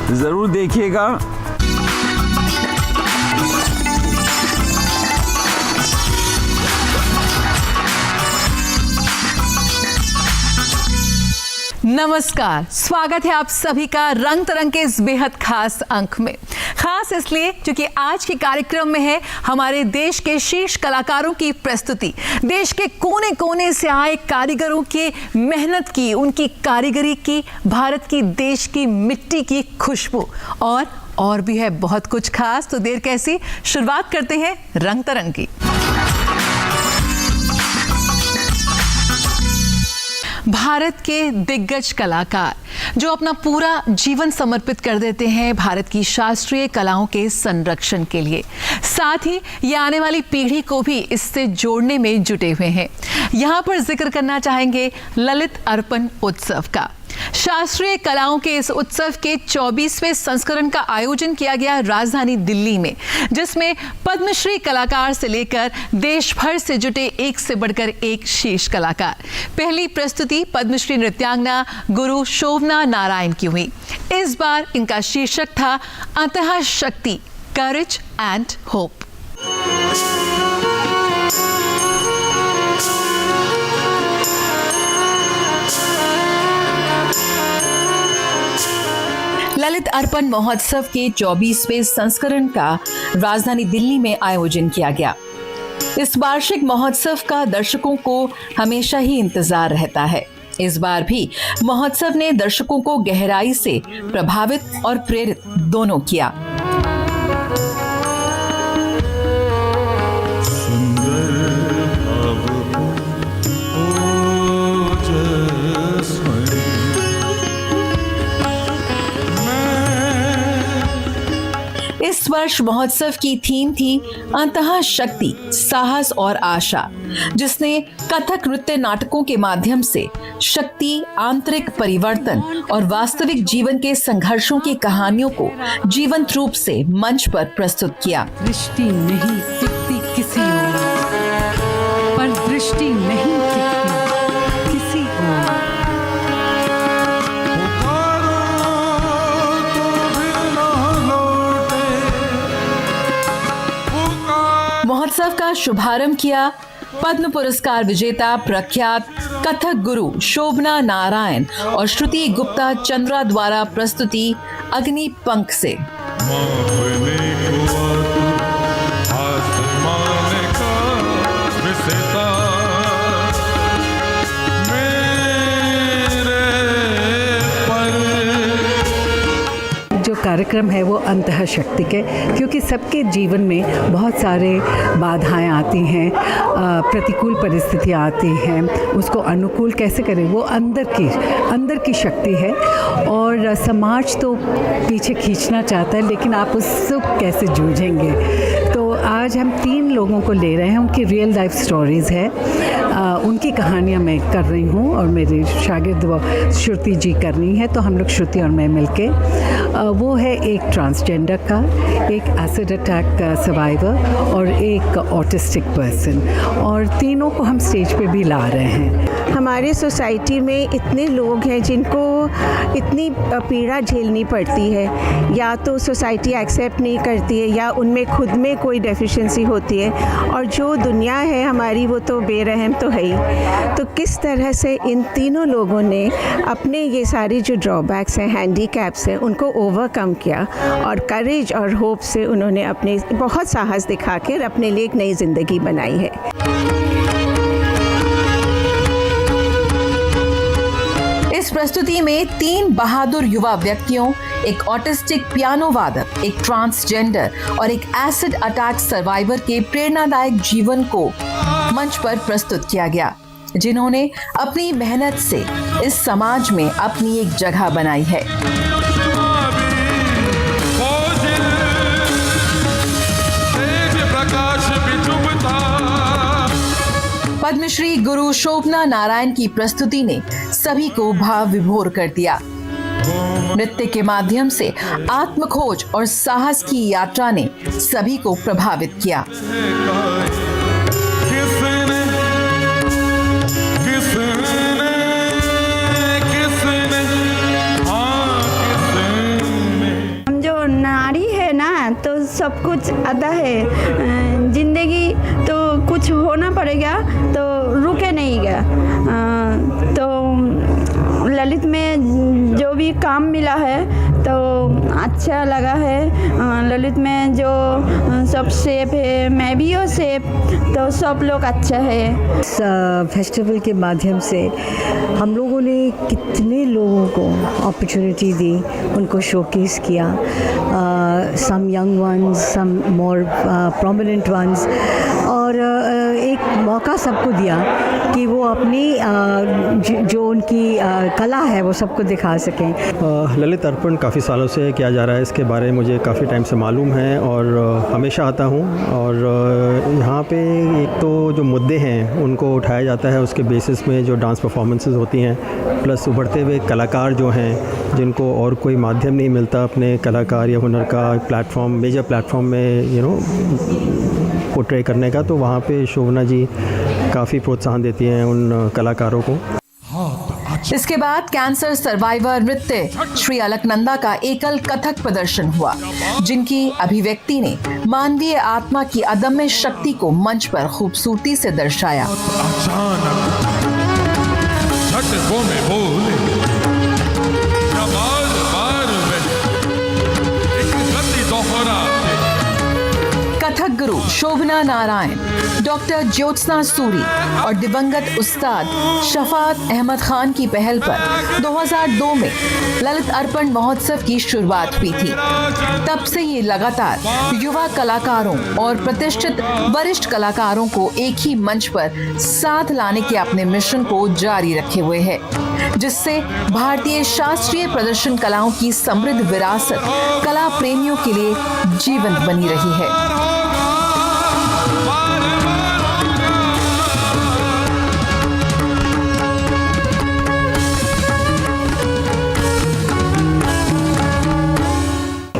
ज़रूर देखिएगा। नमस्कार, स्वागत है आप सभी का रंग तरंग के इस बेहद खास अंक में। खास इसलिए क्योंकि आज के कार्यक्रम में है हमारे देश के शीर्ष कलाकारों की प्रस्तुति, देश के कोने कोने से आए कारीगरों की मेहनत की, उनकी कारीगरी की, भारत की देश की मिट्टी की खुशबू और भी है बहुत कुछ खास। तो देर कैसी, शुरुआत करते हैं रंग तरंग की। भारत के दिग्गज कलाकार जो अपना पूरा जीवन समर्पित कर देते हैं भारत की शास्त्रीय कलाओं के संरक्षण के लिए, साथ ही ये आने वाली पीढ़ी को भी इससे जोड़ने में जुटे हुए हैं। यहाँ पर जिक्र करना चाहेंगे ललित अर्पण उत्सव का। शास्त्रीय कलाओं के इस उत्सव के 24वें संस्करण का आयोजन किया गया राजधानी दिल्ली में, जिसमें पद्मश्री कलाकार से लेकर देश भर से जुटे एक से बढ़कर एक शीर्ष कलाकार। पहली प्रस्तुति पद्मश्री नृत्यांगना गुरु शोभना नारायण की हुई। इस बार इनका शीर्षक था अंतः शक्ति, करेज एंड होप। ललित अर्पण महोत्सव के 24वें संस्करण का राजधानी दिल्ली में आयोजन किया गया। इस वार्षिक महोत्सव का दर्शकों को हमेशा ही इंतजार रहता है। इस बार भी महोत्सव ने दर्शकों को गहराई से प्रभावित और प्रेरित दोनों किया। इस वर्ष महोत्सव की थीम थी अंतः शक्ति, साहस और आशा, जिसने कथक नृत्य नाटकों के माध्यम से शक्ति, आंतरिक परिवर्तन और वास्तविक जीवन के संघर्षों की कहानियों को जीवंत रूप से मंच पर प्रस्तुत किया। दृष्टि नहीं टिकती किसी और, पर दृष्टि नहीं टिकती किसी और। महोत्सव का शुभारंभ किया पद्म पुरस्कार विजेता प्रख्यात कथक गुरु शोभना नारायण और श्रुति गुप्ता चंद्रा द्वारा प्रस्तुति अग्नि पंख से। कार्यक्रम है वो अंतः शक्ति के, क्योंकि सबके जीवन में बहुत सारे बाधाएं आती हैं, प्रतिकूल परिस्थितियां आती हैं, उसको अनुकूल कैसे करें, वो अंदर की शक्ति है। और समाज तो पीछे खींचना चाहता है, लेकिन आप उससे कैसे जूझेंगे। तो आज हम 3 लोगों को ले रहे हैं, उनकी रियल लाइफ स्टोरीज़ है, उनकी कहानियाँ मैं कर रही हूँ और मेरी शागिर्द श्रुति जी कर रही है। तो हम लोग श्रुति और मैं मिलके, वो है एक ट्रांसजेंडर का, एक एसिड अटैक का सर्वाइवर और एक ऑटिस्टिक पर्सन, और तीनों को हम स्टेज पे भी ला रहे हैं। हमारी सोसाइटी में इतने लोग हैं जिनको इतनी पीड़ा झेलनी पड़ती है, या तो सोसाइटी एक्सेप्ट नहीं करती है या उनमें खुद में कोई डेफिशिएंसी होती है, और जो दुनिया है हमारी वो तो बेरहम तो है ही। तो किस तरह से इन तीनों लोगों ने अपने ये सारी जो ड्रॉबैक्स हैं, हैंडीकैप्स हैं, उनको ओवरकम किया और करेज और होप से उन्होंने अपने बहुत साहस दिखा कर अपने लिए एक नई ज़िंदगी बनाई है। इस प्रस्तुति में 3 बहादुर युवा व्यक्तियों, एक ऑटिस्टिक पियानो वादक, एक ट्रांसजेंडर और एक एसिड अटैक सर्वाइवर के प्रेरणादायक जीवन को मंच पर प्रस्तुत किया गया, जिन्होंने अपनी मेहनत से इस समाज में अपनी एक जगह बनाई है। पद्मश्री गुरु शोभना नारायण की प्रस्तुति ने सभी को भाव विभोर कर दिया। नृत्य के माध्यम से आत्मखोज और साहस की यात्रा ने सभी को प्रभावित किया। तो सब कुछ आता है। ज़िंदगी तो कुछ होना पड़ेगा, तो रुके नहीं गया। तो ललित में जो भी काम मिला है तो अच्छा लगा है। ललित में जो सब शेप है, मैं भी वो शेप, तो सब लोग अच्छा है। इस फेस्टिवल के माध्यम से हम लोगों ने कितने लोगों को अपॉर्चुनिटी दी, उनको शोकेस किया, सम यंग वंस, सम मोर प्रोमिनेंट वंस, और एक मौका सबको दिया कि वो अपनी जो उनकी कला है वो सबको दिखा सकें। ललित अर्पण काफ़ी सालों से किया जा रहा है, इसके बारे में मुझे काफ़ी टाइम से मालूम है और हमेशा आता हूँ। और यहाँ पे एक तो जो मुद्दे हैं उनको उठाया जाता है, उसके बेसिस में जो डांस परफॉर्मेंसेस होती हैं, प्लस उभरते हुए कलाकार जो हैं जिनको और कोई माध्यम नहीं मिलता अपने कलाकार या हुनर का प्लेटफॉर्म, मेजर प्लेटफॉर्म में पोर्ट्रे करने का, तो वहाँ पे शोभना जी काफ़ी प्रोत्साहन देती हैं उन कलाकारों को। इसके बाद कैंसर सर्वाइवर नृत्य श्री अलकनंदा का एकल कथक प्रदर्शन हुआ, जिनकी अभिव्यक्ति ने मानवीय आत्मा की अदम्य शक्ति को मंच पर खूबसूरती से दर्शाया। अचानक झटकों में बोले, क्या बार बार एक गति दोहराते। कथक गुरु शोभना नारायण, डॉक्टर ज्योत्सना सूरी और दिवंगत उस्ताद शफात अहमद खान की पहल पर 2002 में ललित अर्पण महोत्सव की शुरुआत हुई थी। तब से ये लगातार युवा कलाकारों और प्रतिष्ठित वरिष्ठ कलाकारों को एक ही मंच पर साथ लाने के अपने मिशन को जारी रखे हुए है, जिससे भारतीय शास्त्रीय प्रदर्शन कलाओं की समृद्ध विरासत कला प्रेमियों के लिए जीवंत बनी रही है।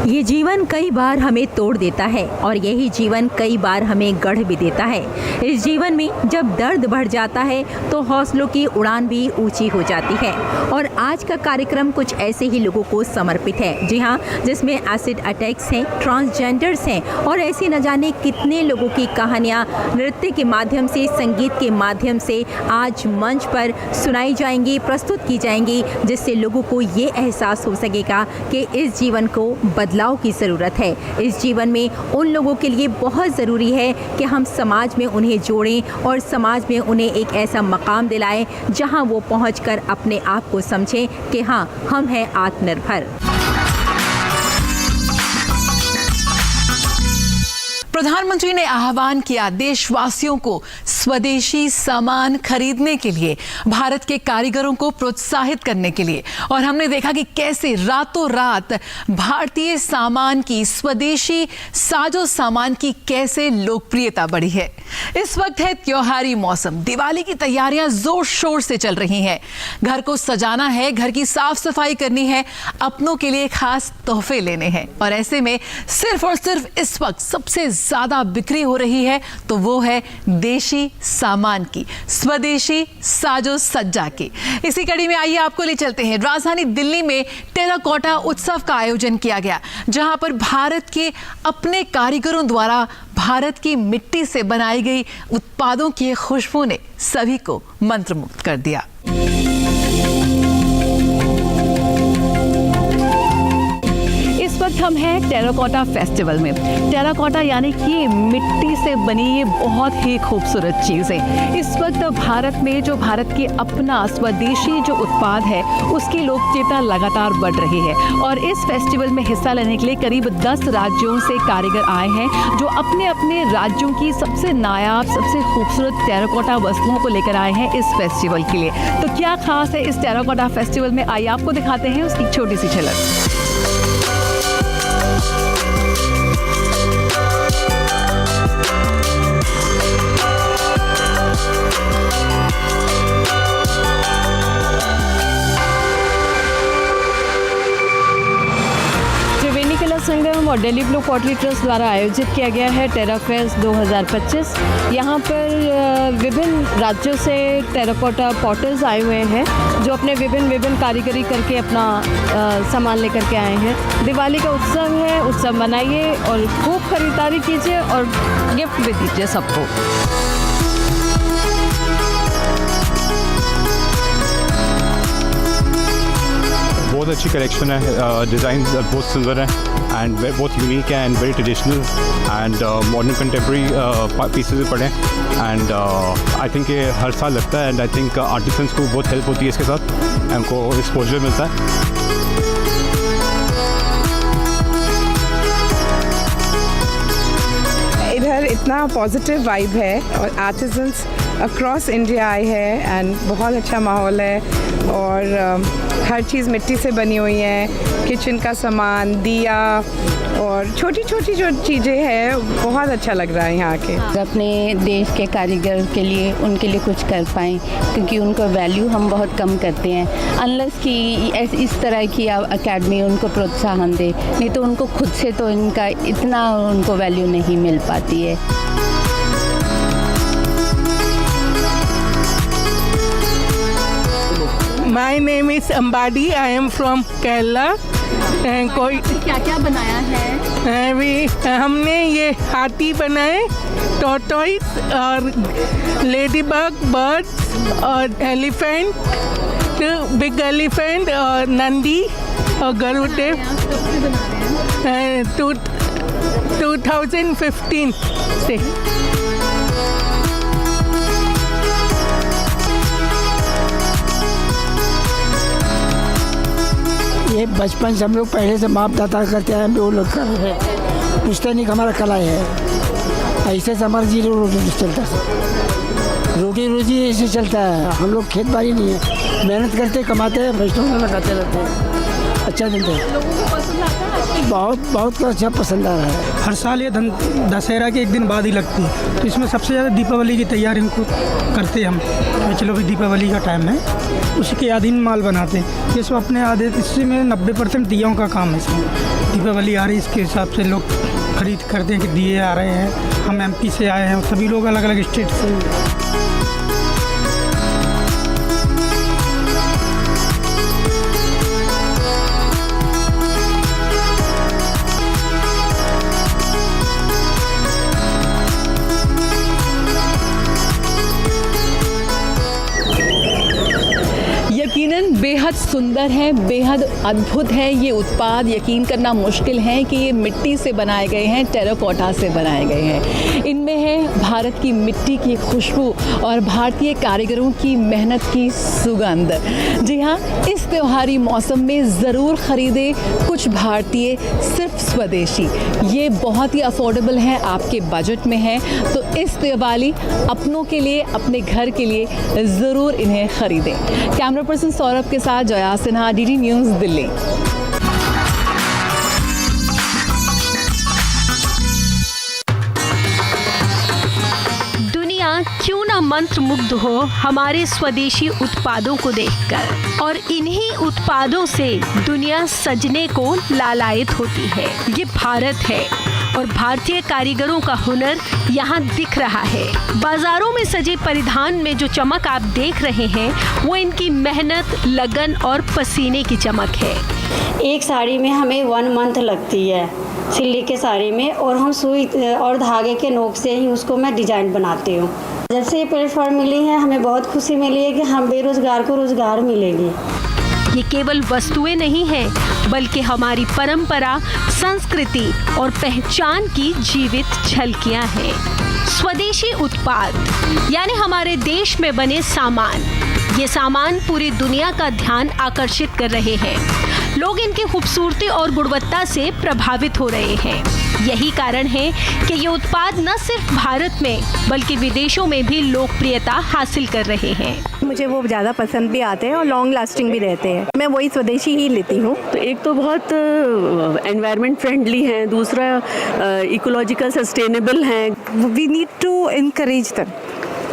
ये जीवन कई बार हमें तोड़ देता है और यही जीवन कई बार हमें गढ़ भी देता है। इस जीवन में जब दर्द बढ़ जाता है तो हौसलों की उड़ान भी ऊंची हो जाती है। और आज का कार्यक्रम कुछ ऐसे ही लोगों को समर्पित है, जी हाँ, जिसमें एसिड अटैक्स हैं, ट्रांसजेंडर्स हैं और ऐसे न जाने कितने लोगों की कहानियाँ नृत्य के माध्यम से, संगीत के माध्यम से आज मंच पर सुनाई जाएंगी, प्रस्तुत की जाएंगी, जिससे लोगों को ये एहसास हो सकेगा कि इस जीवन को बदलाव की ज़रूरत है। इस जीवन में उन लोगों के लिए बहुत ज़रूरी है कि हम समाज में उन्हें जोड़ें और समाज में उन्हें एक ऐसा मकाम दिलाएं जहां वो पहुंचकर अपने आप को समझें कि हाँ, हम हैं आत्मनिर्भर। प्रधानमंत्री ने आह्वान किया देशवासियों को स्वदेशी सामान खरीदने के लिए, भारत के कारीगरों को प्रोत्साहित करने के लिए। और हमने देखा कि कैसे रातों रात भारतीय सामान की, स्वदेशी साजो सामान की कैसे लोकप्रियता बढ़ी है। इस वक्त है त्योहारी मौसम, दिवाली की तैयारियां जोर शोर से चल रही हैं। घर को सजाना है, घर की साफ सफाई करनी है, अपनों के लिए खास तोहफे लेने हैं। और ऐसे में सिर्फ और सिर्फ इस वक्त सबसे ज्यादा बिक्री हो रही है तो वो है देशी सामान की, स्वदेशी साजो सज्जा की। इसी कड़ी में आइए आपको ले चलते हैं। राजधानी दिल्ली में टेराकोटा उत्सव का आयोजन किया गया, जहां पर भारत के अपने कारीगरों द्वारा भारत की मिट्टी से बनाई गई उत्पादों की खुशबू ने सभी को मंत्रमुग्ध कर दिया। इस वक्त हम हैं टेराकोटा फेस्टिवल में। टेराकोटा यानी कि मिट्टी से बनी ये बहुत ही खूबसूरत चीज़ है। इस वक्त भारत में जो भारत के अपना स्वदेशी जो उत्पाद है उसकी लोकप्रियता लगातार बढ़ रही है। और इस फेस्टिवल में हिस्सा लेने के लिए करीब 10 राज्यों से कारीगर आए हैं, जो अपने अपने राज्यों की सबसे नायाब, सबसे खूबसूरत टेराकोटा वस्तुओं को लेकर आए हैं इस फेस्टिवल के लिए। तो क्या खास है इस टेराकोटा फेस्टिवल में, आइए आपको दिखाते हैं उसकी छोटी सी झलक। संगम और दिल्ली ब्लू पॉटरी ट्रस्ट द्वारा आयोजित किया गया है टेराफेस्ट 2025। यहाँ पर विभिन्न राज्यों से टेराकोटा पॉटर्स आए हुए हैं जो अपने विभिन्न कारीगरी करके अपना सामान लेकर के आए हैं। दिवाली का उत्सव है, उत्सव मनाइए और खूब खरीदारी कीजिए और गिफ्ट भी दीजिए सबको। बहुत अच्छी कलेक्शन है, डिज़ाइन बहुत सुंदर है एंड बहुत यूनिक है and very traditional and modern contemporary pieces भी पड़े हैं एंड आई थिंक ये हर साल लगता है एंड आई थिंक आर्टिसंस को बहुत हेल्प होती है इसके साथ, उनको एक्सपोजर मिलता है। इधर इतना पॉजिटिव वाइब है और आर्टिसंस अक्रॉस इंडिया आए हैं एंड बहुत अच्छा माहौल है और हर चीज़ मिट्टी से बनी हुई है, किचन का सामान, दिया और छोटी छोटी जो चीज़ें हैं, बहुत अच्छा लग रहा है यहाँ के। अपने देश के कारीगर के लिए उनके लिए कुछ कर पाएँ क्योंकि उनको वैल्यू हम बहुत कम करते हैं, अनलेस कि इस तरह की अकेडमी उनको प्रोत्साहन दे, नहीं तो उनको खुद से तो इनका इतना उनको वैल्यू नहीं मिल पाती है। My name is Ambadi. I am from Kerala. कोई क्या क्या बनाया है? हमने ये हाथी बनाए, टॉर्टोइस और लेडीबग, बर्ड्स और एलिफेंट, बिग एलिफेंट और नंदी और गरुड़। 2015 से। ये बचपन से हम लोग पहले से बाप दादा करते हैं, हम वो लोग कर रहे हैं, पुश्तैनी हमारा कला है, ऐसे से हमारा जी रोटी चलता है, रोटी रोजी ऐसे चलता है। हम लोग खेत बाड़ी नहीं है, मेहनत करते कमाते हैं, वैष्णव में लगाते रहते हैं, अच्छा दिन है। बहुत अच्छा पसंद आ रहा है। हर साल ये दशहरा के एक दिन बाद ही लगती है, तो इसमें सबसे ज़्यादा दीपावली की तैयारी हमको करते हैं हम। चलो भी दीपावली का टाइम है, उसी के आधीन माल बनाते हैं। ये सब अपने आधे, इसमें 90% दियों का काम है। इसमें दीपावली आ रही है, इसके हिसाब से लोग खरीद करते हैं कि दिए आ रहे हैं। हम MP से आए हैं, सभी लोग अलग अलग स्टेट से। यकीनन बेहद सुंदर है, बेहद अद्भुत है ये उत्पाद। यकीन करना मुश्किल है कि ये मिट्टी से बनाए गए हैं, टेराकोटा से बनाए गए हैं। इनमें है भारत की मिट्टी की खुशबू और भारतीय कारीगरों की मेहनत की सुगंध। जी हाँ, इस त्योहारी मौसम में ज़रूर ख़रीदें कुछ भारतीय, सिर्फ स्वदेशी। ये बहुत ही अफोर्डेबल है, आपके बजट में है, तो इस दिवाली अपनों के लिए, अपने घर के लिए ज़रूर इन्हें ख़रीदें। कैमरा पर्सन सौरभ के साथ जया सिन्हा, DD न्यूज़, दिल्ली। दुनिया क्यों ना मंत्रमुग्ध हो हमारे स्वदेशी उत्पादों को देखकर, और इन्हीं उत्पादों से दुनिया सजने को लालायित होती है। ये भारत है और भारतीय कारीगरों का हुनर यहाँ दिख रहा है। बाजारों में सजे परिधान में जो चमक आप देख रहे हैं वो इनकी मेहनत, लगन और पसीने की चमक है। एक साड़ी में हमें 1 मंथ लगती है सिल्ली के साड़ी में, और हम सुई और धागे के नोक से ही उसको मैं डिजाइन बनाती हूँ। जब से ये प्लेटफॉर्म मिली है, हमें बहुत खुशी मिली है कि हम बेरोजगार को रोजगार मिलेगी। ये केवल वस्तुएं नहीं हैं, बल्कि हमारी परंपरा, संस्कृति और पहचान की जीवित झलकियां हैं। स्वदेशी उत्पाद यानी हमारे देश में बने सामान। ये सामान पूरी दुनिया का ध्यान आकर्षित कर रहे हैं। लोग इनकी खूबसूरती और गुणवत्ता से प्रभावित हो रहे हैं। यही कारण है कि ये उत्पाद न सिर्फ भारत में बल्कि विदेशों में भी लोकप्रियता हासिल कर रहे हैं। मुझे वो ज़्यादा पसंद भी आते हैं और लॉन्ग लास्टिंग भी रहते हैं। मैं वही स्वदेशी ही लेती हूँ। तो एक तो बहुत एनवायरनमेंट फ्रेंडली है, दूसरा इकोलॉजिकल सस्टेनेबल है। We need to encourage them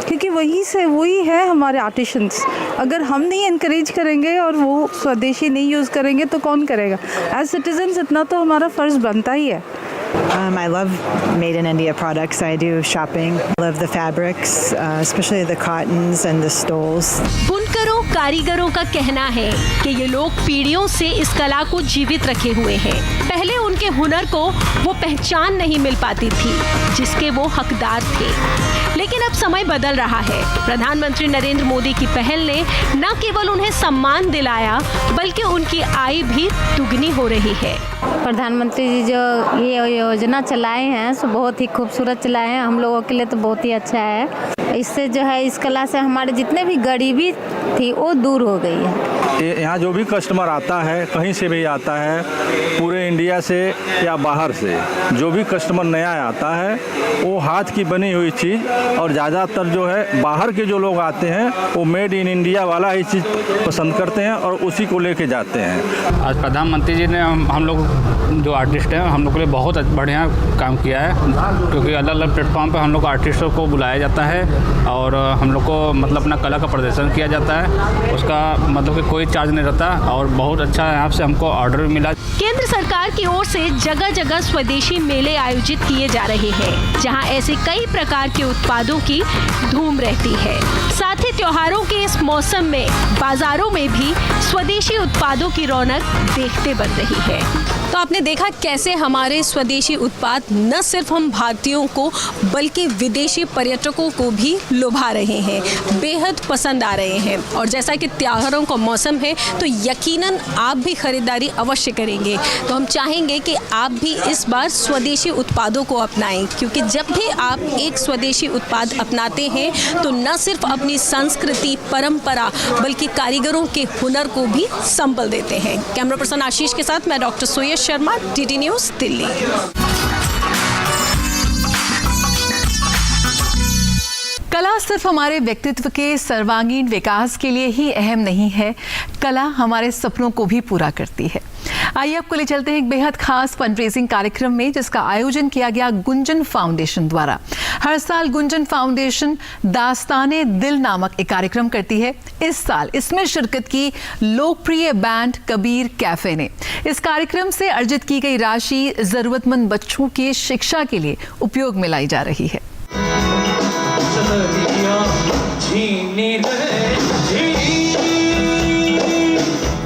क्योंकि वही है हमारे आर्टिशंस। अगर हम नहीं इनकरेज करेंगे और वो स्वदेशी नहीं यूज़ करेंगे तो कौन करेगा? एज सिटीजन्स इतना तो हमारा फ़र्ज़ बनता ही है। I love made in India products. I do shopping. I love the fabrics, especially the cottons and the stoles. बुनकरों कारीगरों का कहना है कि ये लोग पीढ़ियों से इस कला को जीवित रखे हुए हैं। पहले उनके हुनर को वो पहचान नहीं मिल पाती थी जिसके वो हकदार थे, लेकिन अब समय बदल रहा है। प्रधानमंत्री नरेंद्र मोदी की पहल ने न केवल उन्हें सम्मान दिलाया बल्कि उनकी आय भी दुगनी हो रही है। प्रधानमंत्री जी जो ये योजना चलाए हैं सो बहुत ही खूबसूरत चलाए हैं, हम लोगों के लिए तो बहुत ही अच्छा है। इससे जो है इस कला से हमारे जितने भी गरीबी थी वो दूर हो गई है। यहाँ जो भी कस्टमर आता है, कहीं से भी आता है, पूरे इंडिया से या बाहर से, जो भी कस्टमर नया आता है वो हाथ की बनी हुई चीज़, और ज़्यादातर जो है बाहर के जो लोग आते हैं वो मेड इन इंडिया वाला ही चीज़ पसंद करते हैं और उसी को लेके जाते हैं। आज प्रधानमंत्री जी ने हम लोग जो आर्टिस्ट हैं हम लोग के लिए बहुत बढ़िया काम किया है, क्योंकि अलग अलग प्लेटफॉर्म पर हम लोग आर्टिस्टों को बुलाया जाता है और हम लोग को मतलब अपना कला का प्रदर्शन किया जाता है। उसका मतलब कि कोई चार्ज नहीं रहता और बहुत अच्छा यहाँ से हमको ऑर्डर भी मिला। केंद्र सरकार की ओर से जगह जगह स्वदेशी मेले आयोजित किए जा रहे हैं, जहां ऐसे कई प्रकार के उत्पादों की धूम रहती है। साथ ही त्योहारों के इस मौसम में बाजारों में भी स्वदेशी उत्पादों की रौनक देखते बन रही है। तो आपने देखा कैसे हमारे स्वदेशी उत्पाद न सिर्फ हम भारतीयों को बल्कि विदेशी पर्यटकों को भी लुभा रहे हैं, बेहद पसंद आ रहे हैं। और जैसा कि त्योहारों का मौसम है तो यकीनन आप भी खरीदारी अवश्य करेंगे। तो हम चाहेंगे कि आप भी इस बार स्वदेशी उत्पादों को अपनाएं, क्योंकि जब भी आप एक स्वदेशी उत्पाद अपनाते हैं तो न सिर्फ अपनी संस्कृति परंपरा बल्कि कारीगरों के हुनर को भी संबल देते हैं। कैमरा पर्सन आशीष के साथ मैं डॉक्टर सुयश शर्मा, DD न्यूज़, दिल्ली। कला सिर्फ हमारे व्यक्तित्व के सर्वांगीण विकास के लिए ही अहम नहीं है, कला हमारे सपनों को भी पूरा करती है। आइए आपको ले चलते हैं एक बेहद खास फंडरेजिंग कार्यक्रम में, जिसका आयोजन किया गया गुंजन फाउंडेशन द्वारा। हर साल गुंजन फाउंडेशन दास्ताने दिल नामक एक कार्यक्रम करती है। इस साल इसमें शिरकत की लोकप्रिय बैंड कबीर कैफे ने। इस कार्यक्रम से अर्जित की गई राशि जरूरतमंद बच्चों की शिक्षा के लिए उपयोग में लाई जा रही है।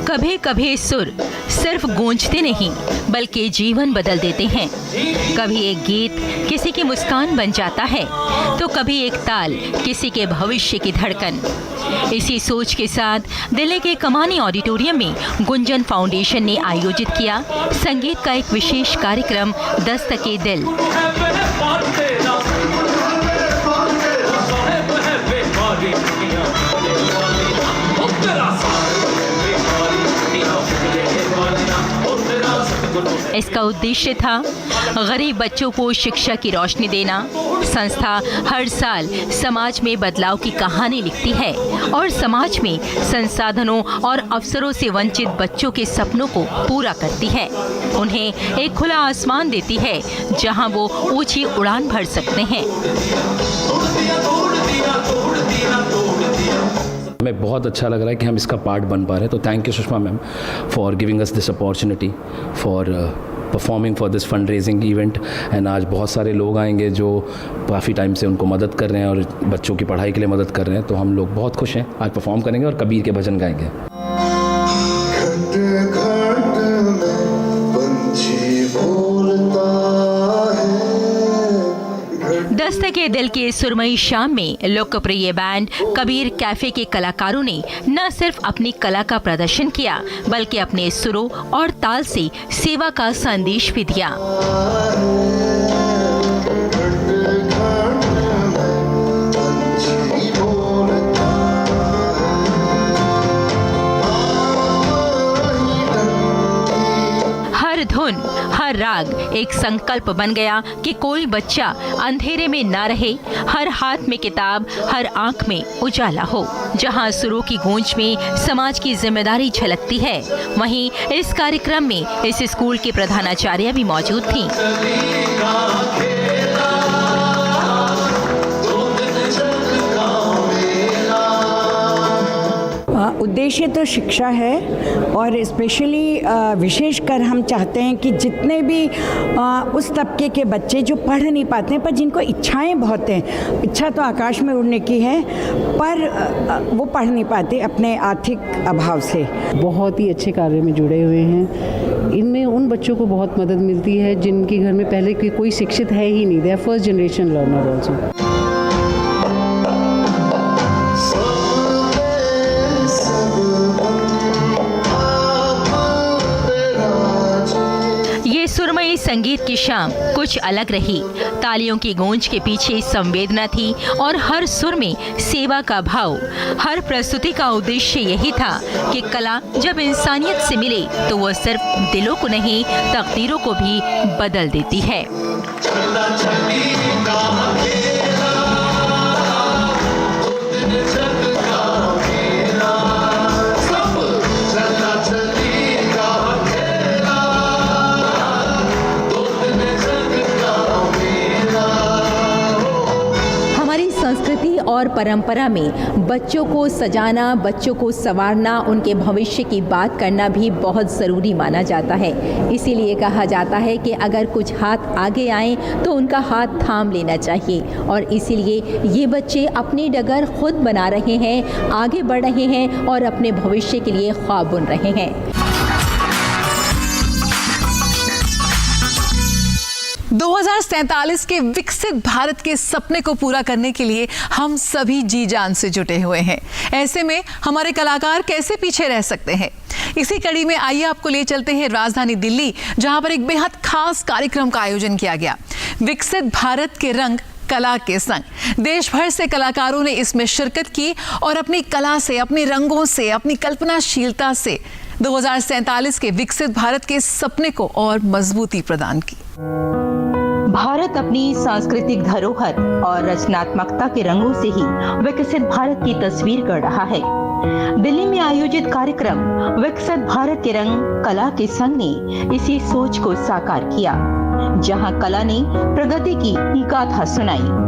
कभी कभी सुर सिर्फ गूंजते नहीं बल्कि जीवन बदल देते हैं। कभी एक गीत किसी की मुस्कान बन जाता है तो कभी एक ताल किसी के भविष्य की धड़कन। इसी सोच के साथ दिल्ली के कमानी ऑडिटोरियम में गुंजन फाउंडेशन ने आयोजित किया संगीत का एक विशेष कार्यक्रम दस्तके दिल। इसका उद्देश्य था गरीब बच्चों को शिक्षा की रोशनी देना। संस्था हर साल समाज में बदलाव की कहानी लिखती है और समाज में संसाधनों और अवसरों से वंचित बच्चों के सपनों को पूरा करती है। उन्हें एक खुला आसमान देती है जहां वो ऊंची उड़ान भर सकते हैं। हमें बहुत अच्छा लग रहा है कि हम इसका पार्ट बन पा रहे हैं। तो thank you Sushma ma'am for giving us this opportunity for performing for this fund raising event. And आज बहुत सारे लोग आएंगे जो काफ़ी टाइम से उनको मदद कर रहे हैं और बच्चों की पढ़ाई के लिए मदद कर रहे हैं। तो हम लोग बहुत खुश हैं, आज परफॉर्म करेंगे और कबीर के भजन गाएंगे। दस्तके दिल के सुरमई शाम में लोकप्रिय बैंड कबीर कैफे के कलाकारों ने न सिर्फ अपनी कला का प्रदर्शन किया बल्कि अपने सुरों और ताल से सेवा का संदेश भी दिया। हर धुन हर राग एक संकल्प बन गया कि कोई बच्चा अंधेरे में ना रहे, हर हाथ में किताब, हर आंख में उजाला हो। जहां सुरों की गूंज में समाज की जिम्मेदारी झलकती है, वहीं इस कार्यक्रम में इस स्कूल की प्रधानाचार्य भी मौजूद थीं। उद्देश्य तो शिक्षा है और स्पेशली विशेषकर हम चाहते हैं कि जितने भी उस तबके के बच्चे जो पढ़ नहीं पाते हैं पर जिनको इच्छाएं बहुत हैं, इच्छा तो आकाश में उड़ने की है पर वो पढ़ नहीं पाते अपने आर्थिक अभाव से। बहुत ही अच्छे कार्य में जुड़े हुए हैं। इनमें उन बच्चों को बहुत मदद मिलती है जिनके घर में पहले कोई शिक्षित है ही नहीं, they are first generation learner also. सुरमई संगीत की शाम कुछ अलग रही। तालियों की गूंज के पीछे संवेदना थी और हर सुर में सेवा का भाव। हर प्रस्तुति का उद्देश्य यही था कि कला जब इंसानियत से मिले तो वह सिर्फ दिलों को नहीं तकदीरों को भी बदल देती है। संस्कृति और परंपरा में बच्चों को सजाना, बच्चों को संवारना, उनके भविष्य की बात करना भी बहुत ज़रूरी माना जाता है। इसीलिए कहा जाता है कि अगर कुछ हाथ आगे आए तो उनका हाथ थाम लेना चाहिए और इसीलिए ये बच्चे अपनी डगर खुद बना रहे हैं, आगे बढ़ रहे हैं और अपने भविष्य के लिए ख्वाब बुन रहे हैं। 2047 के विकसित भारत के सपने को पूरा करने के लिए हम सभी जी जान से जुटे हुए हैं। ऐसे में हमारे कलाकार कैसे पीछे रह सकते हैं? इसी कड़ी में आइए आपको ले चलते हैं राजधानी दिल्ली, जहां पर एक बेहद खास कार्यक्रम का आयोजन किया गया। विकसित भारत के रंग कला के संग देश भर से कलाकारों ने इसमें शिरकत की और अपनी कला से, अपने रंगों से, अपनी कल्पनाशीलता से 2047 के विकसित भारत के सपने को और मजबूती प्रदान की। भारत अपनी सांस्कृतिक धरोहर और रचनात्मकता के रंगों से ही विकसित भारत की तस्वीर गढ़ रहा है। दिल्ली में आयोजित कार्यक्रम विकसित भारत के रंग कला के संग ने इसी सोच को साकार किया, जहां कला ने प्रगति की गाथा सुनाई।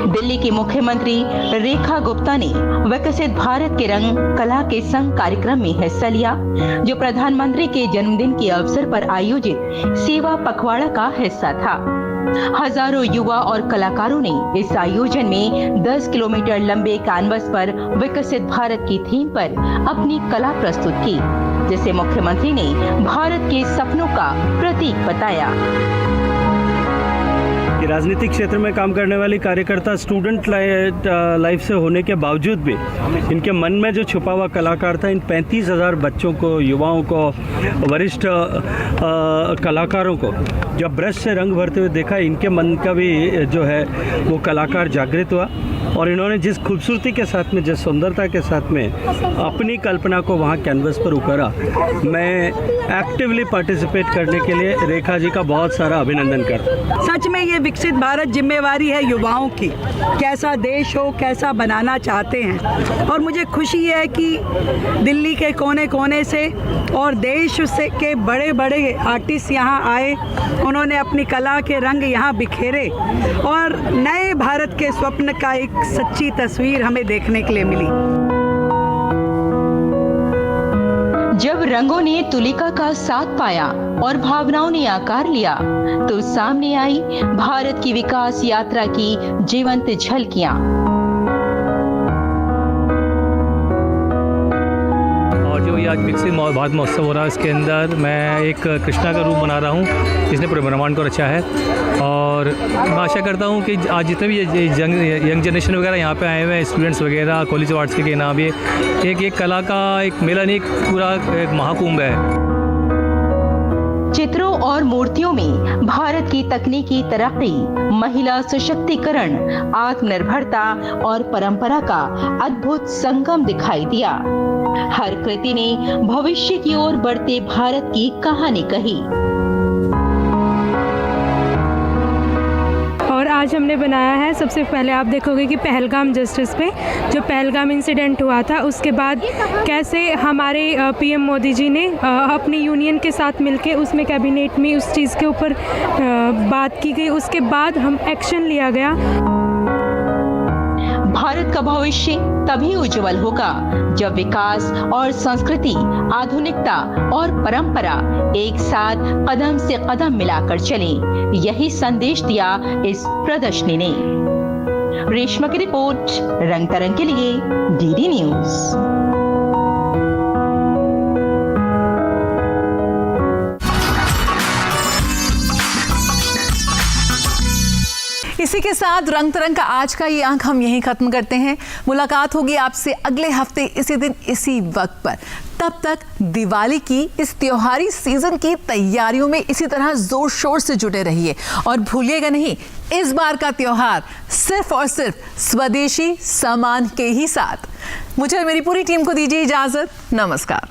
दिल्ली की मुख्यमंत्री रेखा गुप्ता ने विकसित भारत के रंग कला के संग कार्यक्रम में हिस्सा लिया, जो प्रधानमंत्री के जन्मदिन के अवसर पर आयोजित सेवा पखवाड़ा का हिस्सा था। हजारों युवा और कलाकारों ने इस आयोजन में 10 किलोमीटर लंबे कैनवस पर विकसित भारत की थीम पर अपनी कला प्रस्तुत की, जिसे मुख्यमंत्री ने भारत के सपनों का प्रतीक बताया। राजनीतिक क्षेत्र में काम करने वाली कार्यकर्ता स्टूडेंट लाइफ से होने के बावजूद भी इनके मन में जो छुपा हुआ कलाकार था, इन 35,000 बच्चों को, युवाओं को, वरिष्ठ कलाकारों को जब ब्रश से रंग भरते हुए देखा, इनके मन का भी जो है वो कलाकार जागृत हुआ और इन्होंने जिस खूबसूरती के साथ में, जिस सुंदरता के साथ में अपनी कल्पना को वहाँ कैनवस पर उतारा, मैं एक्टिवली पार्टिसिपेट करने के लिए रेखा जी का बहुत सारा अभिनंदन करता हूँ। सच में ये विकसित भारत जिम्मेवारी है युवाओं की, कैसा देश हो, कैसा बनाना चाहते हैं। और मुझे खुशी है कि दिल्ली के कोने कोने से और देश से के बड़े बड़े आर्टिस्ट यहाँ आए, उन्होंने अपनी कला के रंग यहाँ बिखेरे और नए भारत के स्वप्न का एक सच्ची तस्वीर हमें देखने के लिए मिली। जब रंगों ने तुलिका का साथ पाया और भावनाओं ने आकार लिया, तो सामने आई भारत की विकास यात्रा की जीवंत झलकियां। और जो ये आज विकसित भारत महोत्सव हो रहा है, इसके अंदर मैं एक कृष्णा का रूप बना रहा हूँ, जिसने पूरे ब्रह्मांड को रचा है। और मैं आशा करता हूँ कि आज जितने भी यंग जनरेशन वगैरह यहाँ पे आए हुए हैं, स्टूडेंट्स वगैरह, कॉलेज ऑफ आर्ट्स के नाम, ये एक कला का एक मेला नहीं, एक पूरा एक महाकुंभ है। चित्रों और मूर्तियों में भारत की तकनीकी तरक्की, महिला सशक्तिकरण, आत्मनिर्भरता और परंपरा का अद्भुत संगम दिखाई दिया। हर कृति ने भविष्य की ओर बढ़ते भारत की कहानी कही। और आज हमने बनाया है, सबसे पहले आप देखोगे कि पहलगाम जस्टिस पे जो पहलगाम इंसिडेंट हुआ था, उसके बाद कैसे हमारे पीएम मोदी जी ने अपनी यूनियन के साथ मिलके उसमें कैबिनेट में उस चीज़ के ऊपर बात की गई, उसके बाद हम एक्शन लिया गया। भारत का भविष्य तभी उज्जवल होगा जब विकास और संस्कृति, आधुनिकता और परंपरा एक साथ कदम से कदम मिलाकर चलें। यही संदेश दिया इस प्रदर्शनी ने। रेशमा की रिपोर्ट, रंग तरंग के लिए डीडी न्यूज। इसी के साथ रंग तरंग का आज का ये अंक हम यहीं खत्म करते हैं। मुलाकात होगी आपसे अगले हफ्ते इसी दिन इसी वक्त पर। तब तक दिवाली की इस त्योहारी सीजन की तैयारियों में इसी तरह जोर शोर से जुटे रहिए और भूलिएगा नहीं, इस बार का त्योहार सिर्फ और सिर्फ स्वदेशी सामान के ही साथ। मुझे और मेरी पूरी टीम को दीजिए इजाजत। नमस्कार।